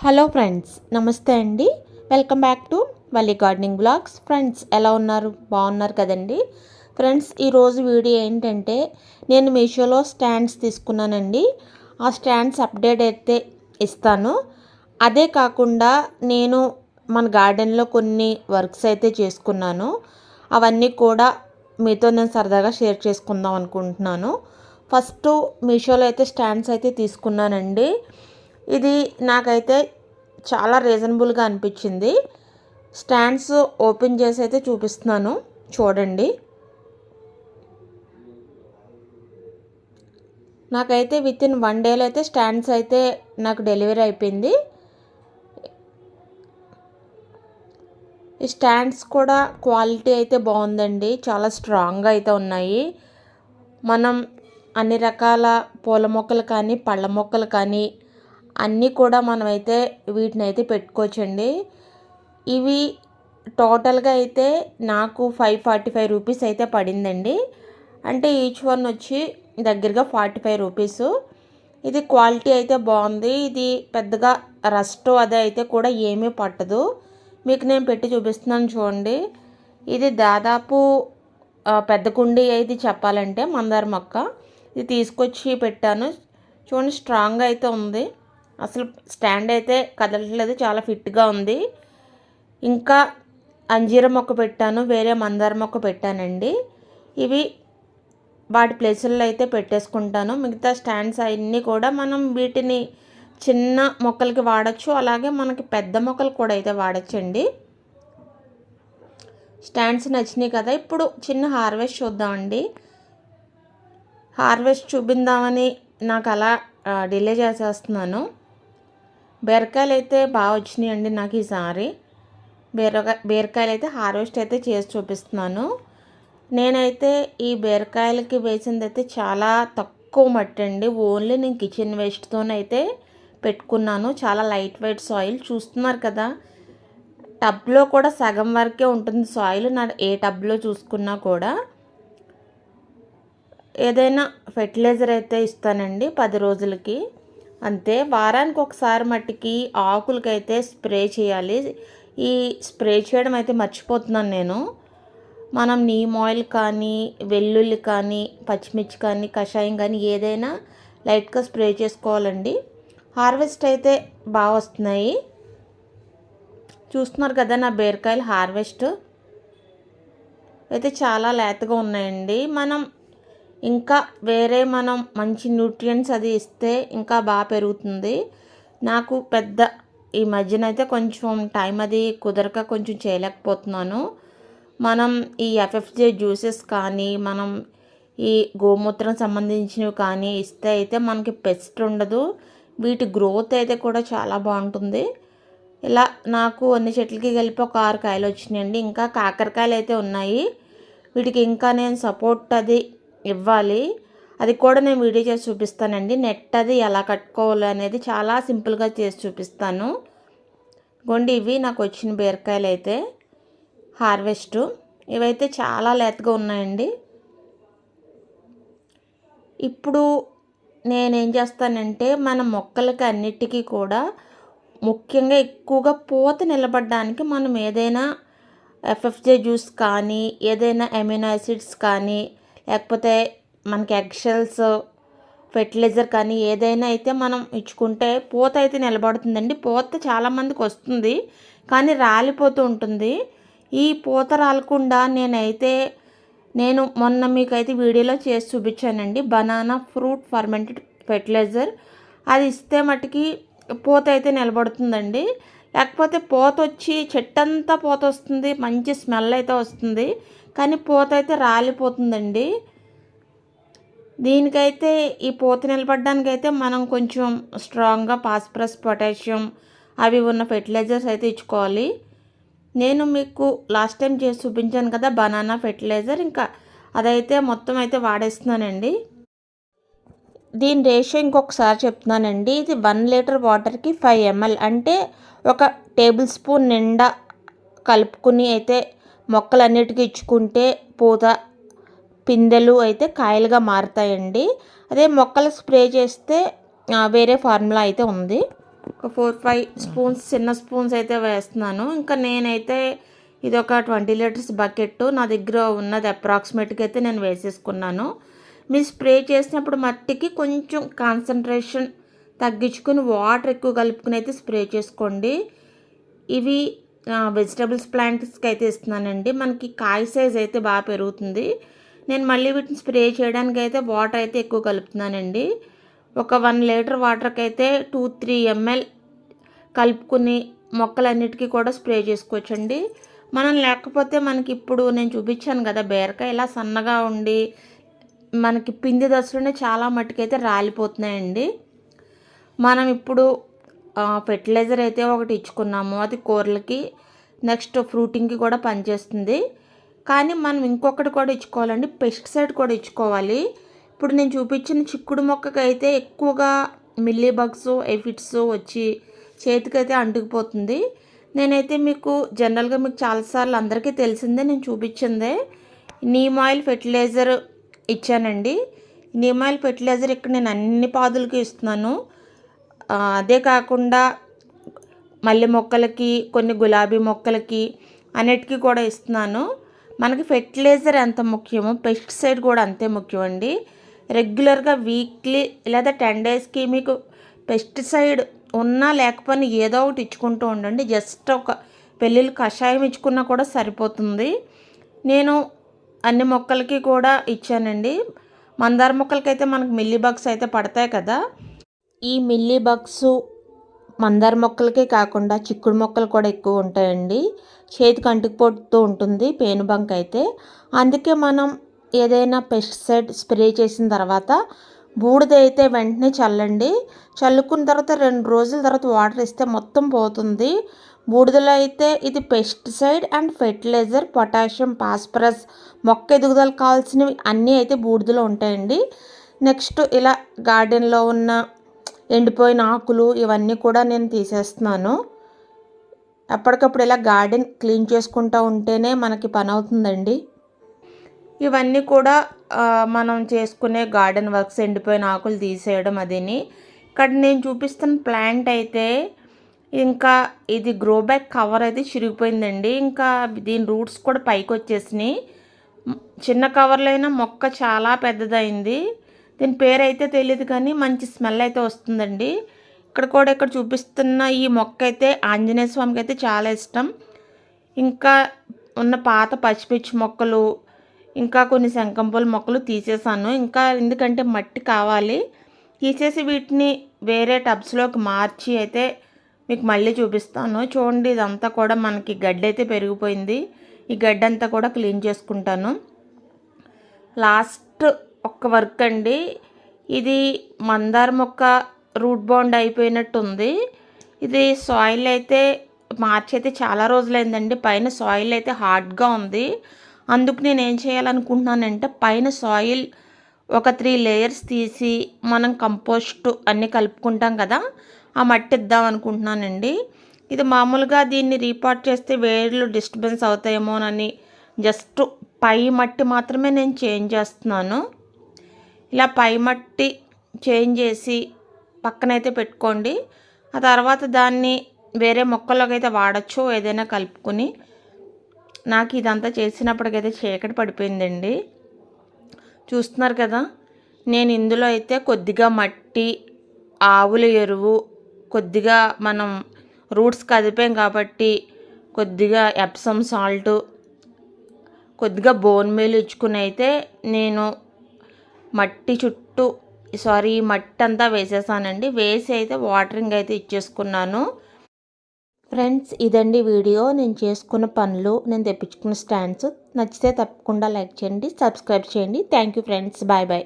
Hello friends, నమస్తే అండి. Welcome back to Valli gardening blogs. Friends, ఎలా ఉన్నారు? బాగున్నారు కదండి. ఫ్రెండ్స్, ఈరోజు వీడియో ఏంటంటే నేను మీషోలో స్టాండ్స్ తీసుకున్నానండి. ఆ స్టాండ్స్ అప్డేట్ అయితే ఇస్తాను. అదే కాకుండా నేను మన గార్డెన్లో కొన్ని వర్క్స్ అయితే చేసుకున్నాను. అవన్నీ కూడా మీతో నేను సరదాగా షేర్ చేసుకుందాం అనుకుంటున్నాను. ఫస్ట్ మీషోలో అయితే స్టాండ్స్ అయితే తీసుకున్నానండి. ఇది నాకైతే చాలా రీజనబుల్గా అనిపించింది. స్టాండ్స్ ఓపెన్ చేసి అయితే చూపిస్తున్నాను, చూడండి. నాకైతే విత్ ఇన్ 1 డేలో అయితే స్టాండ్స్ అయితే నాకు డెలివరీ అయిపోయింది. ఈ స్టాండ్స్ కూడా క్వాలిటీ అయితే బాగుందండి, చాలా స్ట్రాంగ్గా అయితే ఉన్నాయి. మనం అన్ని రకాల పూల మొక్కలు కానీ పళ్ళ మొక్కలు కానీ అన్నీ కూడా మనమైతే వీటిని అయితే పెట్టుకోవచ్చండి. ఇవి టోటల్గా అయితే నాకు 545 రూపీస్ అయితే పడిందండి. అంటే ఈచ్ వన్ వచ్చి దగ్గరగా 45 రూపీస్. ఇది క్వాలిటీ అయితే బాగుంది. ఇది పెద్దగా రస్ట్ అదే అయితే కూడా ఏమీ పట్టదు. మీకు నేను పెట్టి చూపిస్తున్నాను, చూడండి. ఇది దాదాపు పెద్ద కుండీ అయితే చెప్పాలంటే మందార మొక్క. ఇది తీసుకొచ్చి పెట్టాను, చూడండి. స్ట్రాంగ్ అయితే ఉంది. అసలు స్టాండ్ అయితే కదలట్లేదు, చాలా ఫిట్గా ఉంది. ఇంకా అంజీర మొక్క పెట్టాను, వేరే మందార మొక్క పెట్టానండి. ఇవి వాటి ప్లేసుల్లో అయితే పెట్టేసుకుంటాను. మిగతా స్టాండ్స్ అన్నీ కూడా మనం వీటిని చిన్న మొక్కలకి వాడచ్చు, అలాగే మనకి పెద్ద మొక్కలు కూడా అయితే వాడచ్చండి. స్టాండ్స్ నచ్చినాయి కదా. ఇప్పుడు చిన్న హార్వెస్ట్ చూద్దామండి. హార్వెస్ట్ చూపిందామని నాకు అలా డిలే చేసేస్తున్నాను. బీరకాయలు అయితే బాగా వచ్చినాయండి నాకు ఈసారి. బీరకాయలు అయితే హార్వెస్ట్ అయితే చేసి చూపిస్తున్నాను. నేనైతే ఈ బీరకాయలకి వేసింది అయితే చాలా తక్కువ మట్టి అండి. ఓన్లీ నేను కిచెన్ వేస్ట్తోనైతే పెట్టుకున్నాను. చాలా లైట్ వెయిట్ సాయిల్ చూస్తున్నారు కదా. టబ్లో కూడా సగం వరకే ఉంటుంది సాయిల్. నా ఏ టబ్లో చూసుకున్నా కూడా ఏదైనా ఫెర్టిలైజర్ అయితే ఇస్తానండి 10 రోజులకి అంతే. వారానికి ఒకసారి మట్టికి ఆకులకైతే స్ప్రే చేయాలి. ఈ స్ప్రే చేయడం అయితే మర్చిపోతున్నాను నేను. మనం నీమ్ ఆయిల్ కానీ, వెల్లుల్లి కానీ, పచ్చిమిర్చి కానీ, కషాయం కానీ ఏదైనా లైట్గా స్ప్రే చేసుకోవాలండి. హార్వెస్ట్ అయితే బాగా వస్తున్నాయి. చూస్తున్నారు కదా నా బీరకాయలు హార్వెస్ట్ అయితే చాలా లేతగా ఉన్నాయండి. మనం ఇంకా వేరే మనం మంచి న్యూట్రియంట్స్ అది ఇస్తే ఇంకా బాగా పెరుగుతుంది. నాకు పెద్ద ఈ మధ్యన అయితే కొంచెం టైం అది కుదరక కొంచెం చేయలేకపోతున్నాను. మనం ఈ ఎఫ్ఎఫ్జే జ్యూసెస్ కానీ, మనం ఈ గోమూత్రం సంబంధించినవి కానీ ఇస్తే అయితే మనకి పెస్ట్ ఉండదు. వీటి గ్రోత్ అయితే కూడా చాలా బాగుంటుంది. ఇలా నాకు అన్ని చెట్లకి కలిపి ఒక 6 కాయలు వచ్చినాయండి. ఇంకా కాకరకాయలు అయితే ఉన్నాయి. వీటికి ఇంకా నేను సపోర్ట్ అది ఇవ్వాలి. అది కూడా నేను వీడియో చేసి చూపిస్తానండి. నెట్ అది ఎలా కట్టుకోవాలి అనేది చాలా సింపుల్గా చేసి చూపిస్తాను. గొండి ఇవి నాకు వచ్చిన బీరకాయలు అయితే హార్వెస్ట్. ఇవైతే చాలా లేతగా ఉన్నాయండి. ఇప్పుడు నేనేం చేస్తానంటే మన మొక్కలకి అన్నిటికీ కూడా ముఖ్యంగా ఎక్కువగా పూత నిలబడడానికి మనం ఏదైనా ఎఫ్ఎఫ్జే జ్యూస్ కానీ, ఏదైనా అమినో యాసిడ్స్ కానీ, లేకపోతే మనకి ఎగ్షెల్స్ ఫెర్టిలైజర్ కానీ ఏదైనా అయితే మనం ఇచ్చుకుంటే పూత అయితే నిలబడుతుందండి. పూత చాలామందికి వస్తుంది కానీ రాలిపోతూ ఉంటుంది. ఈ పూత రాలకుండా నేను మొన్న మీకైతే వీడియోలో చేసి చూపించానండి. Banana fruit fermented fertiliser. అది ఇస్తే మట్టుకి పూత అయితే నిలబడుతుందండి. లేకపోతే పూత వచ్చి చెట్టంతా పూత వస్తుంది, మంచి స్మెల్ అయితే వస్తుంది, కానీ పూత అయితే రాలిపోతుందండి. దీనికైతే ఈ పూత నిలబడడానికైతే మనం కొంచెం స్ట్రాంగ్గా ఫాస్ఫరస్, పొటాషియం అవి ఉన్న ఫెర్టిలైజర్స్ అయితే ఇచ్చుకోవాలి. నేను మీకు లాస్ట్ టైం చేసి చూపించాను కదా బనానా ఫెర్టిలైజర్, ఇంకా అదైతే మొత్తం అయితే వాడేస్తున్నానండి. దీని రేషియో ఇంకొకసారి చెప్తున్నానండి. ఇది 1 లీటర్ వాటర్కి 5 ml, అంటే ఒక టేబుల్ స్పూన్ నిండా కలుపుకుని అయితే మొక్కలన్నిటికీ ఇచ్చుకుంటే పూత పిందెలు అయితే కాయలుగా మారుతాయండి. అదే మొక్కలు స్ప్రే చేస్తే వేరే ఫార్ములా అయితే ఉంది. ఒక 4-5 స్పూన్స్ చిన్న స్పూన్స్ అయితే వేస్తున్నాను. ఇంకా నేనైతే ఇది ఒక 20 లీటర్స్ బకెట్ నా దగ్గర ఉన్నది అప్రాక్సిమేట్గా అయితే నేను వేసేసుకున్నాను. మీరు స్ప్రే చేసినప్పుడు మట్టికి కొంచెం కాన్సన్ట్రేషన్ తగ్గించుకొని వాటర్ ఎక్కువ కలుపుకుని అయితే స్ప్రే చేసుకోండి. ఇవి వెజిటబుల్స్ ప్లాంట్స్కి అయితే ఇస్తున్నానండి. మనకి కాయ సైజ్ అయితే బాగా పెరుగుతుంది. నేను మళ్ళీ వీటిని స్ప్రే చేయడానికి అయితే వాటర్ అయితే ఎక్కువ కలుపుతున్నానండి. ఒక 1 లీటర్ వాటర్కి అయితే 2-3 ml కలుపుకుని మొక్కలన్నిటికీ కూడా స్ప్రే చేసుకోవచ్చండి. మనం లేకపోతే మనకి ఇప్పుడు నేను చూపించాను కదా, బీరకాయ ఇలా సన్నగా ఉండి మనకి పిండి దశలోనే చాలా మట్టుకైతే రాలిపోతున్నాయండి. మనం ఇప్పుడు ఫెర్టిలైజర్ అయితే ఒకటి ఇచ్చుకున్నాము, అది కూరలకి నెక్స్ట్ ఫ్రూటింగ్కి కూడా పనిచేస్తుంది. కానీ మనం ఇంకొకటి కూడా ఇచ్చుకోవాలండి, పెస్టిసైడ్ కూడా ఇచ్చుకోవాలి. ఇప్పుడు నేను చూపించిన చిక్కుడు మొక్కకి అయితే ఎక్కువగా మిల్లీ బగ్స్ ఎఫిడ్స్ వచ్చి చేతికైతే అంటుకుపోతుంది. నేనైతే మీకు జనరల్గా మీకు చాలాసార్లు అందరికీ తెలిసిందే, నేను చూపించిందే నీమ్ ఆయిల్ ఫెర్టిలైజర్ ఇచ్చానండి. నీమ్ ఆయిల్ ఫెర్టిలైజర్ ఇక్కడ నేను అన్ని పాదులకి ఇస్తున్నాను. అదే కాకుండా మల్లె మొక్కలకి, కొన్ని గులాబీ మొక్కలకి అన్నిటికీ కూడా ఇస్తున్నాను. మనకి ఫెర్టిలైజర్ ఎంత ముఖ్యమో పెస్టిసైడ్ కూడా అంతే ముఖ్యం అండి. రెగ్యులర్గా వీక్లీ లేదా 10 డేస్కి మీకు పెస్టిసైడ్ ఉన్నా లేకపోయినా ఏదో ఒకటి ఇచ్చుకుంటూ ఉండండి. జస్ట్ ఒక పెళ్ళిళ్ళు కషాయం ఇచ్చుకున్నా కూడా సరిపోతుంది. నేను అన్ని మొక్కలకి కూడా ఇచ్చానండి. మందార మొక్కలకైతే మనకు మిల్లీ బగ్స్ అయితే పడతాయి కదా, ఈ మిల్లీ బగ్స్ మందార మొక్కలకే కాకుండా చిక్కుడు మొక్కలు కూడా ఎక్కువ ఉంటాయండి. చేతికి అంటుకుపోతూ ఉంటుంది పేనుబంక అయితే. అందుకే మనం ఏదైనా పెస్టిసైడ్ స్ప్రే చేసిన తర్వాత బూడిద అయితే వెంటనే చల్లండి. చల్లుకున్న తర్వాత 2 రోజుల తర్వాత వాటర్ ఇస్తే మొత్తం పోతుంది. బూడిదలో అయితే ఇది pesticide and fertiliser, potassium, phosphorus, మొక్క ఎదుగుదలకు కావాల్సినవి అన్నీ అయితే బూడిదలో ఉంటాయండి. నెక్స్ట్ ఇలా గార్డెన్లో ఉన్న ఎండిపోయిన ఆకులు ఇవన్నీ కూడా నేను తీసేస్తున్నాను. ఎప్పటికప్పుడు ఇలా గార్డెన్ క్లీన్ చేసుకుంటూ ఉంటేనే మనకి పని అవుతుందండి. ఇవన్నీ కూడా మనం చేసుకునే గార్డెన్ వర్క్స్, ఎండిపోయిన ఆకులు తీసేయడం అదిని. ఇక్కడ నేను చూపిస్తున్న ప్లాంట్ అయితే ఇంకా ఇది గ్రో బ్యాగ్ కవర్ అయితే చిరిగిపోయిందండి. ఇంకా దీని రూట్స్ కూడా పైకి వచ్చేసినాయి. చిన్న కవర్లో అయినా మొక్క చాలా పెద్దదైంది. దీని పేరు అయితే తెలియదు కానీ మంచి స్మెల్ అయితే వస్తుందండి. ఇక్కడ చూపిస్తున్న ఈ మొక్క అయితే ఆంజనేయ స్వామికి అయితే చాలా ఇష్టం. ఇంకా ఉన్న పాత పచ్చిమిర్చి మొక్కలు, ఇంకా కొన్ని శంఖంపూల మొక్కలు తీసేసాను. ఇంకా ఎందుకంటే మట్టి కావాలి, తీసేసి వీటిని వేరే టబ్స్లోకి మార్చి అయితే మీకు మళ్ళీ చూపిస్తాను. చూడండి, ఇదంతా కూడా మనకి గడ్డి అయితే పెరిగిపోయింది. ఈ గడ్డి అంతా కూడా క్లీన్ చేసుకుంటాను. లాస్ట్ ఒక్క వర్క్ అండి, ఇది మందార మొక్క రూట్ బౌండ్ అయిపోయినట్టు ఉంది. ఇది సాయిల్ అయితే మార్చి అయితే చాలా రోజులైందండి. పైన సాయిల్ అయితే హార్డ్గా ఉంది. అందుకు నేను ఏం చేయాలనుకుంటున్నానంటే పైన సాయిల్ ఒక 3 లేయర్స్ తీసి మనం కంపోస్ట్ అన్నీ కలుపుకుంటాం కదా, ఆ మట్టి ఇద్దాం అనుకుంటున్నానండి. ఇది మామూలుగా దీన్ని రీపాట్ చేస్తే వేర్లు డిస్టర్బెన్స్ అవుతాయేమోనని జస్ట్ పై మట్టి మాత్రమే నేను చేంజ్ చేస్తున్నాను. ఇలా పై మట్టి చేంజ్ చేసి పక్కనైతే పెట్టుకోండి. ఆ తర్వాత దాన్ని వేరే మొక్కల్లోకి అయితే వాడచ్చు, ఏదైనా కలుపుకొని. నాకు ఇదంతా చేసినప్పటికైతే చీకటి పడిపోయిందండి. చూస్తున్నారు కదా, నేను ఇందులో అయితే కొద్దిగా మట్టి, ఆవుల ఎరువు, కొద్దిగా మనం రూట్స్ కదిపాం కాబట్టి కొద్దిగా ఎప్సమ్ సాల్ట్, కొద్దిగా బోన్ మీల్ ఇచ్చుకుని అయితే నేను మట్టి చుట్టూ మట్టి అంతా వేసేసానండి. వేసి అయితే వాటరింగ్ అయితే ఇచ్చేసుకున్నాను. ఫ్రెండ్స్, ఇదండి వీడియో. నేను చేసుకున్న పనులు, నేను తెప్పించుకున్న స్టాండ్స్. నచ్చితే తప్పకుండా లైక్ చేయండి, సబ్స్క్రైబ్ చేయండి. Thank you friends, bye bye.